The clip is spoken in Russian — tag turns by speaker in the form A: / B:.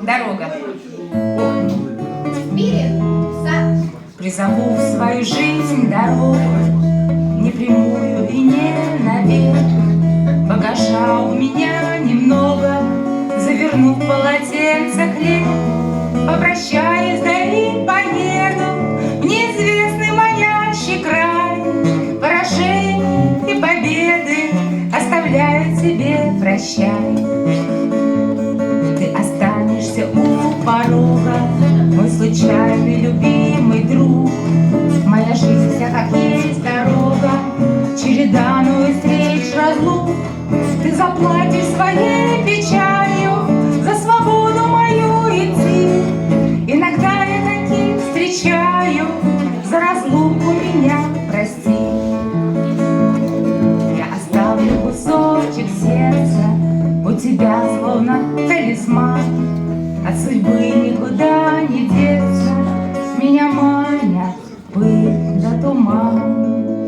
A: Дорога.
B: Призову в свою жизнь дорогу, не прямую и не наверх. Багажа у меня немного, заверну в полотенце хлеб. Попрощаюсь, да и поеду в неизвестный манящий край. Поражения и победы оставляют тебе прощай. Ты останешься у порога, мой случайный любимый друг. Моя жизнь вся как есть дорога, череда новых встреч, разлук. Ты заплатишь своей печалью за свободу мою идти. Иногда я таких встречаю, за разлуку меня прости. Я оставлю кусочек сердца у тебя, словно талисман. От судьбы никуда не деться, меня манят пыль да туман.